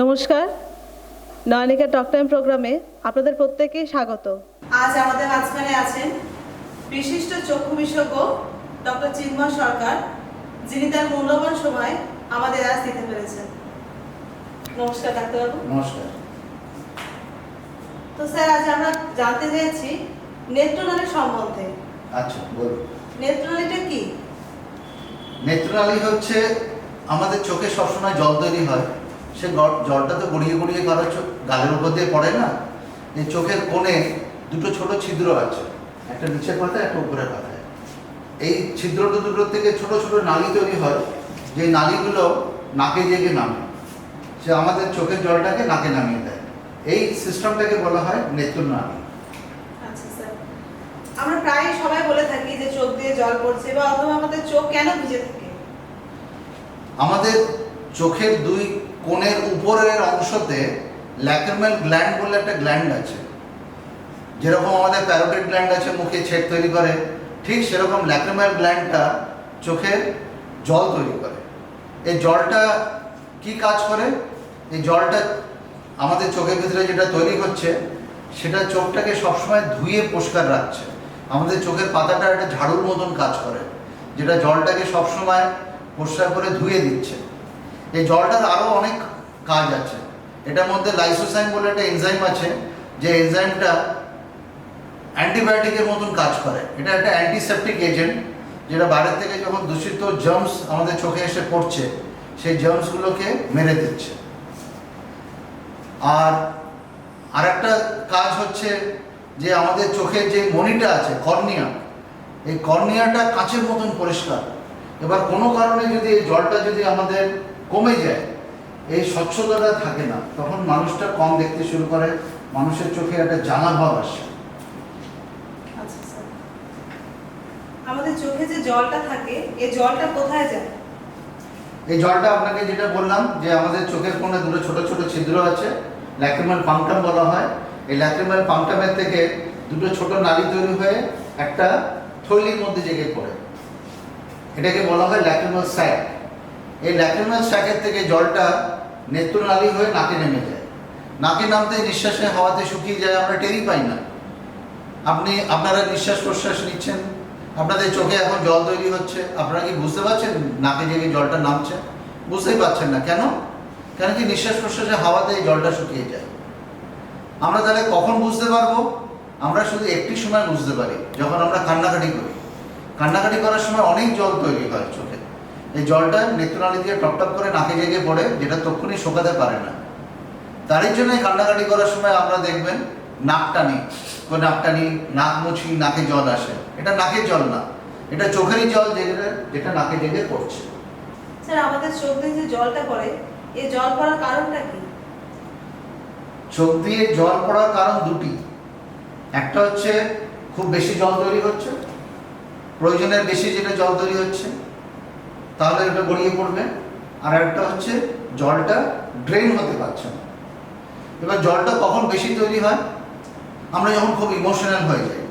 নমস্কার, Nayanika talk time প্রোগ্রামে আপনাদের প্রত্যেককেই স্বাগত। আজ আমাদের মাঝখানে আছেন বিশিষ্ট চক্ষু বিশেষজ্ঞ ডক্টর চিন্ময় সরকার, যিনি তার মূল্যবান সময় আমাদের আজ দিতে পেরেছেন। নমস্কার ডাক্তারবাবু। নমস্কার। তো স্যার, আজ আমরা জানতে চাইছি নেত্রনালী সম্বন্ধে। আচ্ছা, বলুন। নেত্রনালীটা কি? নেত্রনালী হচ্ছে আমাদের চোখে সবসময় জল তৈরি হয়। সে জলটা তো গড়িয়ে গড়িয়ে কারো গালের উপর দিয়ে পড়ে না। এই চোখের কোণে দুটো ছোট ছিদ্র আছে, একটা নিচের পাতায় একটা উপরের পাতায়। এই ছিদ্র দুটোর থেকে ছোট ছোট নালী তৈরি হয়, যে নালীগুলো নাকে জেগে নামে। সে আমাদের চোখের জলটাকে নাকে নামিয়ে দেয়। এই সিস্টেমটাকে বলা হয় নেত্রনালী। আচ্ছা স্যার, আমরা প্রায় সবাই বলে থাকি যে চোখ দিয়ে জল পড়ছে বা অথবা আমাদের চোখ কেন ভিজে থাকে। আমাদের চোখের দুই কোণের উপরের অংশতে ল্যাক্রিমাল গ্ল্যান্ড বলে একটা গ্ল্যান্ড আছে। যেরকম আমাদের প্যারোটিড গ্ল্যান্ড আছে মুখে ছেদ তৈরি করে, ঠিক সেরকম ল্যাক্রিমাল গ্ল্যান্ডটা চোখের জল তৈরি করে। এই জলটা কি কাজ করে? এই জলটা আমাদের চোখের ভিতরে যেটা তৈরি হচ্ছে সেটা চোখটাকে সবসময় ধুয়ে পরিষ্কার রাখছে। আমাদের চোখের পাতাটা একটা ঝাড়ুর মতন কাজ করে, যেটা জলটাকে সবসময় পরিষ্কার করে ধুয়ে দিচ্ছে। এই জলটার আরও অনেক কাজ আছে। এটার মধ্যে লাইসোসাইম বলে একটা এনজাইম আছে, যে এনজাইমটা অ্যান্টিবায়োটিকের মতন কাজ করে। এটা একটা অ্যান্টিসেপটিক এজেন্ট, যেটা বাইরের থেকে যখন দূষিত জার্মস আমাদের চোখে এসে পড়ছে সেই জার্মসগুলোকে মেরে দিচ্ছে। আর একটা কাজ হচ্ছে যে আমাদের চোখের যে মণিটা আছে, কর্নিয়া, এই কর্নিয়াটা কাঁচের মতন পরিষ্কার। এবার কোনো কারণে যদি এই জলটা যদি আমাদের কমে যায়, এই স্বচ্ছতাটা থাকে না, তখন মানুষটা কম দেখতে শুরু করে, মানুষের চোখে একটা জ্বালা ভাব আসে। আচ্ছা স্যার, আমাদের চোখে যে জলটা থাকে এই জলটা কোথায় যায়? এই জলটা আপনাকে যেটা বললাম, যে আমাদের চোখের কোণে দুটো ছোট ছোট ছিদ্র আছে, ল্যাক্রিমাল পাংটাম বলা হয়। এই ল্যাক্রিমাল পাংটামের থেকে দুটো ছোট নালী তৈরি হয়ে একটা থলির মধ্যে জেগে পড়ে, এটাকে বলা হয় ল্যাক্রিমাল স্যাক। এই ল্যাক্রিমাল স্যাকের থেকে জলটা নেত্রনালী হয়ে নাকে নেমে যায়। নাকে নামতে নিঃশ্বাসে হাওয়াতে শুকিয়ে যায়, আমরা টেরই পাই না। আপনারা নিঃশ্বাস প্রশ্বাস নিচ্ছেন, আপনাদের চোখে এখন জল তৈরি হচ্ছে, আপনারা কি বুঝতে পারছেন নাকে জেগে জলটা নামছে? বুঝতেই পারছেন না। কেন? কেন কি নিঃশ্বাস প্রশ্বাসে হাওয়াতে এই জলটা শুকিয়ে যায়। আমরা তাহলে কখন বুঝতে পারবো? আমরা শুধু একটি সময় বুঝতে পারি, যখন আমরা কান্নাকাটি করি। কান্নাকাটি করার সময় অনেক জল তৈরি হয় চোখে। এই জলটা নেত্রনালী দিয়ে টপটপ করে নাকে জেগে পড়ে, যেটা তক্ষুনি শোকাতে পারে না। তারই জন্য কান্নাকাটি করার সময় আমরা দেখবেন নাক টানি, নাক মুছি, নাকে জল আসে। এটা নাকের জল না, এটা চোখেরই জল, যেটা নাকে জেগে পড়ছে। স্যার, আমাদের চোখ দিয়ে যে জলটা পড়ে, এই জল পড়ার কারণটা কি? চোখ দিয়ে জল পড়ার কারণ দুটি। একটা হচ্ছে খুব বেশি জল তৈরি হচ্ছে, প্রয়োজনের বেশি যেটা জল তৈরি হচ্ছে, তাহলে এটা গড়িয়ে পড়বে। আর একটা হচ্ছে জলটা ড্রেন হতে পারছে না। এবার জলটা কখন বেশি তৈরি হয়? আমরা যখন খুব ইমোশনাল হয়ে যাই,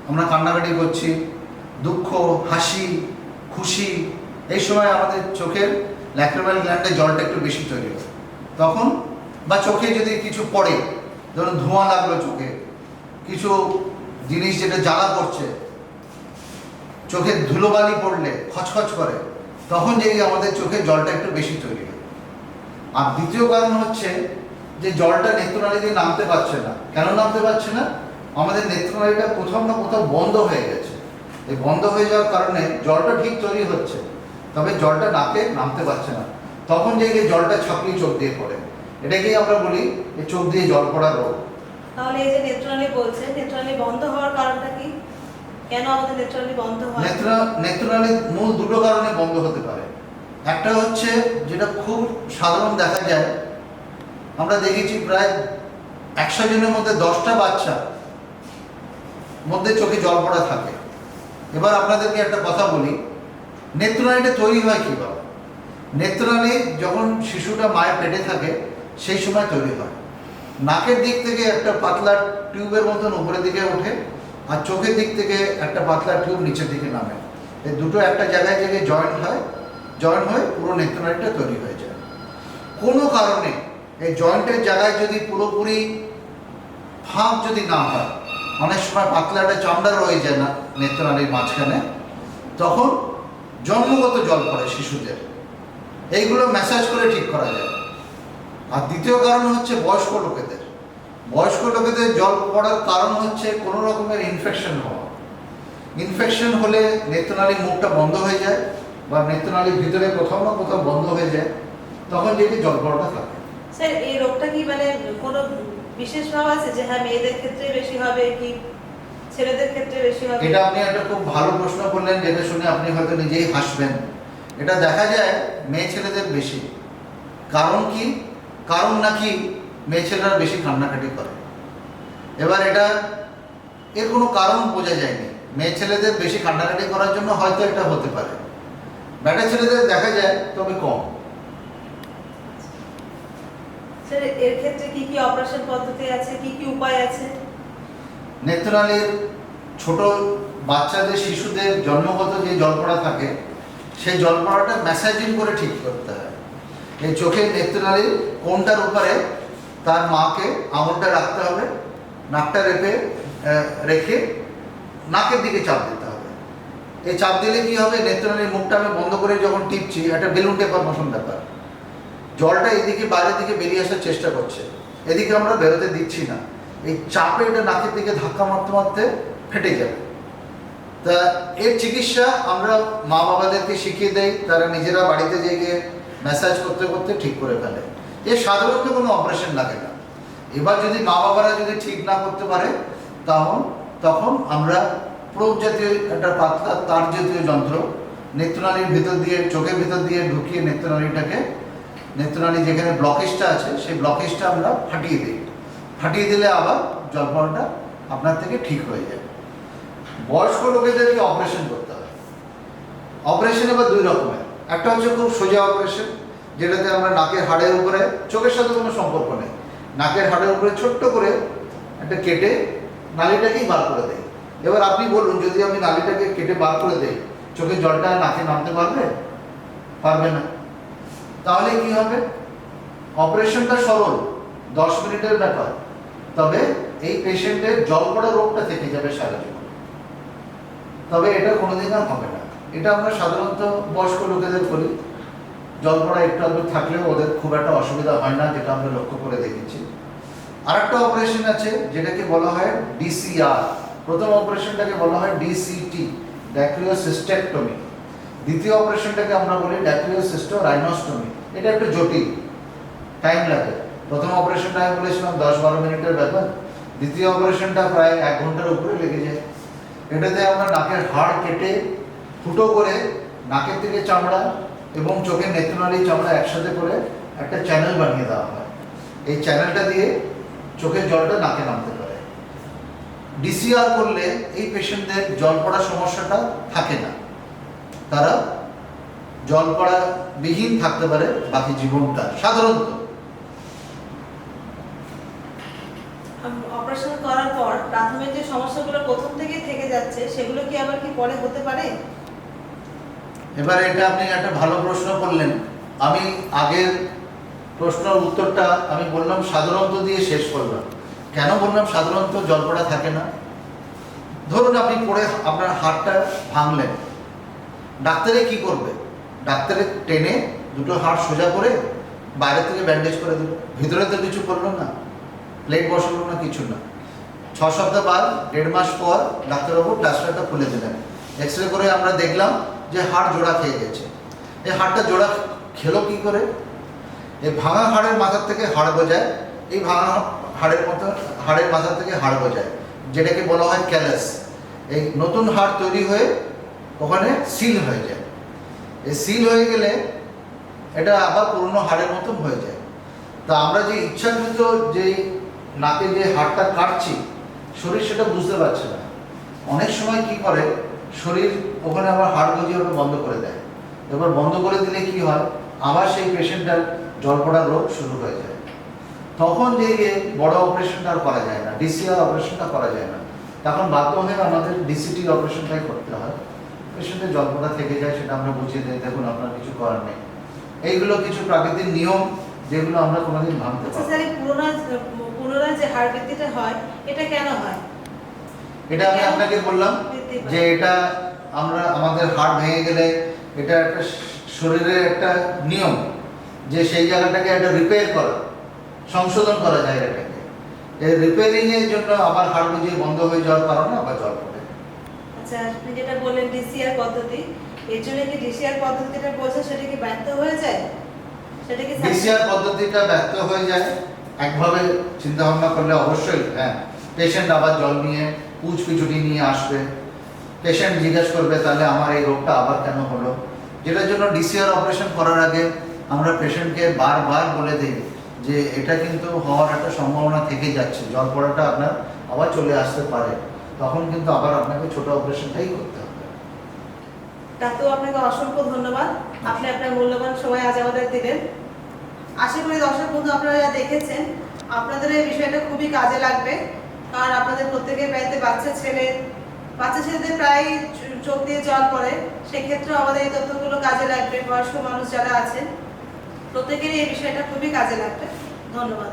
আমরা কান্নাকাটি করছি, দুঃখ, হাসি, খুশি, এই সময় আমাদের চোখের ল্যাক্রিমাল গ্ল্যান্ডে জলটা একটু বেশি তৈরি হয় তখন। বা চোখে যদি কিছু পড়ে, ধরুন ধোঁয়া লাগলো চোখে, কিছু জিনিস যেটা জ্বালা করছে, চোখে ধুলোবালি পড়লে খচখচ করে, তখন যেই আমাদের চোখে জলটা একটু বেশি তৈরি হয়। আর দ্বিতীয় কারণ হচ্ছে যে জলটা নেত্রনালী দিয়ে নামতে পারছে না। কেন নামতে পারছে না? আমাদের নেত্রনালীটা কোথাও না কোথাও বন্ধ হয়ে গেছে। এই বন্ধ হয়ে যাওয়ার কারণে জলটা ঠিক তৈরি হচ্ছে, তবে জলটা নাকে নামতে পারছে না। তখন যে জলটা ছাপিয়ে চোখ দিয়ে পড়ে, এটাকেই আমরা বলি যে চোখ দিয়ে জল পড়া রোগ। তাহলে এই যে নেত্রনালী বলছে, নেত্রনালী বন্ধ হওয়ার কারণটা কি? কেন আমাদের নেত্রনালী বন্ধ হয়? নেত্রনালী মূল দুটো কারণে বন্ধ হতে পারে। একটা হচ্ছে যেটা খুব সাধারণ দেখা যায়, আমরা দেখেছি প্রায় 100 জনের মধ্যে 10টা বাচ্চা মধ্যে চোখে জল পড়া থাকে। এবার আপনাদেরকে একটা কথা বলি, নেত্রনালীটা তৈরি হয় কীভাবে? নেত্রনালী যখন শিশুটা মায়ের পেটে থাকে সেই সময় তৈরি হয়। নাকের দিক থেকে একটা পাতলা টিউবের মতন উপরের দিকে ওঠে, আর চোখের দিক থেকে একটা পাতলা টিউব নিচের দিকে নামে। এই দুটো একটা জায়গায় জয়েন্ট হয়ে পুরো নেত্রনালীটা তৈরি হয়ে যায়। কোনো কারণে এই জয়েন্টের জায়গায় যদি পুরোপুরি ফাঁক যদি না হয়, অনেক সময় পাতলা একটা চামড়া রয়ে যায় না নেত্রনালীর মাঝখানে, তখন জন্মগত জল পড়ে শিশুদের। এইগুলো ম্যাসাজ করে ঠিক করা যায়। আর দ্বিতীয় কারণ হচ্ছে বয়স্ক লোকেদের। বয়স্ক লোকেদের জল পড়ার কারণ হচ্ছে কোনো রকমের ইনফেকশন হওয়া। ইনফেকশন হলে নেত্রনালীর মুখটা বন্ধ হয়ে যায় বা নেত্রনালীর ভিতরে কোথাও না কোথাও বন্ধ হয়ে যায়, তখন যেটি জল পড়াটা থাকে। স্যার এই রোগটা কি মানে কোনো বিশেষ ভাব আছে যে হ্যাঁ মেয়েদের ক্ষেত্রে বেশি হবে কি ছেলেদের ক্ষেত্রে বেশি হবে? এটা আপনি একটা খুব ভালো প্রশ্ন করলেন, যেটা শুনে আপনি হয়তো নিজেই হাসবেন। এটা দেখা যায় মেয়ে ছেলেদের বেশি। কারণ কি? কারণ নাকি মেয়ে ছেলেরা বেশি কান্নাকাটি করে। এবার এটা এর কোনো কারণ বোঝা যায়নি। মেয়ে ছেলেদের বেশি কান্নাকাটি করার জন্য হয়তো এটা হতে পারে, বেটা ছেলেদের দেখা যায় তবে কম। স্যার এর ক্ষেত্রে কি কি অপারেশন পদ্ধতি আছে, কি কি উপায় আছে? নেত্রনালীর ছোট বাচ্চাদের শিশুদের জন্মগত যে জলপড়া থাকে, সেই জলপড়াটা ম্যাসাজিং করে ঠিক করতে হয়। এই চোখের নেত্রনালীর কোণটার উপরে তার মাকে আঙুলটা রাখতে হবে, নাকটা রেখে নাকের দিকে চাপ দিতে হবে। এই চাপ দিলে কি হবে, নেত্রনালীর মুখটা আমি বন্ধ করে যখন টিপছি, একটা বেলুন টেপার মতন ব্যাপার, জলটা এদিকে বাইরের দিকে বেরিয়ে আসার চেষ্টা করছে, এদিকে আমরা বেরোতে দিচ্ছি না। এই চাপে এটা নাকের দিকে ধাক্কা মারতে মারতে ফেটে যাবে। তা এর চিকিৎসা আমরা মা বাবাদেরকে শিখিয়ে দেই, তারা নিজেরা বাড়িতে গিয়ে ম্যাসাজ করতে করতে ঠিক করে ফেলে। এর সাধারণত কোনো অপারেশন লাগে না। এবার যদি মা বাবারা যদি ঠিক না করতে পারে, তখন আমরা প্রোব জাতীয় একটা পাতলা তার জাতীয় যন্ত্র নেত্রনালীর ভিতর দিয়ে, চোখের ভিতর দিয়ে ঢুকিয়ে নেত্রনালী যেখানে ব্লকেজটা আছে সেই ব্লকেজটা আমরা ফাটিয়ে দিই। ফাটিয়ে দিলে আবার জল পড়াটা আপনার থেকে ঠিক হয়ে যায়। বয়স্ক লোকেদেরকে অপারেশন করতে হয়। অপারেশন এবার দুই রকমের। একটা হচ্ছে খুব সোজা অপারেশন, যেটাতে আমরা নাকের হাড়ের উপরে, চোখের সাথে কোনো সম্পর্ক নেই, নাকের হাড়ের উপরে ছোট্ট করে একটা কেটে নালীটাকেই বার করে দেয়। এবার আপনি বলুন, যদি আমি নালীটাকে কেটে বার করে দেই, চোখের জলটা নাকে নামতে পারবে না। তাহলে কি হবে? অপারেশনটা সরল, 10 মিনিটের ব্যাপার, তবে এই পেশেন্টের জল পড়া রোগটা থেকে যাবে সারা জীবন। তবে এটা কোনোদিন আর হবে না। এটা আমরা সাধারণত বয়স্ক লোকেদের করি। জল পড়া একটু আধটু থাকলেও ওদের খুব একটা অসুবিধা হয় না, যেটা আমরা লক্ষ্য করে দেখেছি। আরেকটা অপারেশন আছে যেটাকে বলা হয় ডিসিআর। প্রথম অপারেশনটাকে বলা হয় ডিসিটি, ড্যাক্রিওসিস্টেক্টমি। দ্বিতীয় অপারেশনটাকে আমরা বলি ড্যাক্রিওসিস্টোরাইনোস্টমি। এটা একটু জটিল, টাইম লাগে। প্রথম অপারেশনটা আমি বলেছিলাম 10-12 মিনিটের ব্যাপার, দ্বিতীয় অপারেশনটা প্রায় 1 ঘন্টার উপরে লেগে যায়। এটাতে আমরা নাকের হাড় কেটে ফুটো করে নাকের থেকে চামড়া এবং চোখের নেত্রনালীর চামড়া একসাথে করে একটা চ্যানেল বানিয়ে দেওয়া হয়। এই চ্যানেলটা দিয়ে চোখের জলটা নাকে নামতে পারে। ডিসিআর করলে এই পেশেন্টদের জল পড়ার সমস্যাটা থাকে না, তারা জল পড়া বিহীন থাকতে পারে বাকি জীবনটা সাধারণত। অপারেশন করার পর প্রাথমিক যে সমস্যাগুলো প্রথম থেকে থেকে যাচ্ছে, সেগুলো কি আবার কি পরে হতে পারে? এবার এটা আপনি একটা ভালো প্রশ্ন করলেন। আমি আগের প্রশ্নের উত্তরটা আমি বললাম সাধারণত দিয়ে শেষ করলাম। কেন বললাম সাধারণত জল পড়া থাকে না? ধরুন আপনি পড়ে আপনার হাড়টা ভাঙলেন, ডাক্তারে কি করবে? ডাক্তারে টেনে দুটো হাড় সোজা করে বাইরে থেকে ব্যান্ডেজ করে দিল, ভিতরে তো কিছু করলো না, প্লেট বসালো না, কিছু না। 6 সপ্তাহ বাদ, 1.5 মাস পর ডাক্তারবাবু প্লাস্টারটা খুলে দিলেন। এক্সরে করে আমরা দেখলাম যে হাড় জোড়া খেয়ে গেছে। এই হাড়টা জোড়া খেলো কি করে? এই ভাঙা হাড়ের মাথার থেকে হাড় গজায়, এই ভাঙা হাড়ের মাথা থেকে হাড় গজায়, যেটাকে বলা হয় ক্যালাস। এই নতুন হাড় তৈরি হয়ে ওখানে সিল হয়ে যায়। এই সিল হয়ে গেলে এটা আবার পুরনো হাড়ের মতন হয়ে যায়। তা আমরা যে ইচ্ছাকৃত যে নাকে যে হাড়টা কাটছি, শরীর সেটা বুঝতে পারছে না। অনেক সময় কি করে, শরীর ওখানে আবার হাড় গজিয়ে ওটা বন্ধ করে দেয়। এবার বন্ধ করে দিলে কি হয়, আবার সেই পেশেন্টটার জল পড়ার রোগ শুরু হয়ে যায়। তখন যে বড় অপারেশনটা আর করা যায় না, ডিসিআর অপারেশনটা করা যায় না, তখন বাধ্য হয়ে আমাদের ডিসিটির অপারেশনটাই করতে হয়। পেশেন্টের জল পড়া থেকে যায়, সেটা আমরা বুঝিয়ে দিই, দেখুন আপনার কিছু করার নেই। এইগুলো কিছু প্রাকৃতিক নিয়ম, যেগুলো আমরা কোনোদিন ভাঙতে আচ্ছা পারবো স্যার, এই পুনরায় যে হার বৃদ্ধিটা হয় এটা কেন হয়? এটা আমি আপনাকে বললাম বৃদ্ধি পায়। যে এটা আমরা আমাদের হাড় ভেঙে গেলে এটা একটা শরীরের একটা নিয়ম যে সেই জায়গাটাকে একটা রিপেয়ার করা, সংশোধন করা জায়গাটাকে। এই রিপেয়ারিং এর জন্য আবার হাড় বুঝিয়ে বন্ধ হয়ে যাওয়ার কারণে আবার জল পড়ে। আচ্ছা, আপনি যেটা বললেন ডিসিআর পদ্ধতি, এর জন্য কি ডিসিআর পদ্ধতিটা বলছে সেটা কি ব্যর্থ হয়ে যায়? সেটা কি ডিসিআর পদ্ধতিটা ব্যর্থ হয়ে যায় একভাবে চিন্তা ভাবনা করলে অবশ্যই। হ্যাঁ, পেশেন্ট আবার জল নিয়ে পিছুটি নিয়ে আসবে, পেশেন্ট জিজ্ঞেস করবে তাহলে আমার এই রোগটা আবার কেন হলো, যেটার জন্য ডিসিআর অপারেশন করার আগে আমরা পেশেন্টকে বারবার বলে দিই যে এটা কিন্তু হওয়ার একটা সম্ভাবনা থেকে যাচ্ছে, জল পড়াটা আপনার আবার চলে আসতে পারে, তখন কিন্তু আবার আপনাকে ছোট অপারেশনটাই করতে হবে। ডাক্তার, আপনাকে অসংখ্য ধন্যবাদ। আপনি আপনার মূল্যবান সময় আজ আমাদের দিলেন। আশা করি দর্শক বন্ধু আপনারা যা দেখেছেন আপনাদের এই বিষয়টা খুবই কাজে লাগবে, কারণ আপনাদের প্রত্যেকের বাড়িতে বাচ্চা ছেলেদের প্রায় চোখ দিয়ে জল পড়ে। সেক্ষেত্রেও আমাদের এই তথ্যগুলো কাজে লাগবে। বয়স্ক মানুষ যারা আছেন প্রত্যেকেরই এই বিষয়টা খুবই কাজে লাগবে। ধন্যবাদ।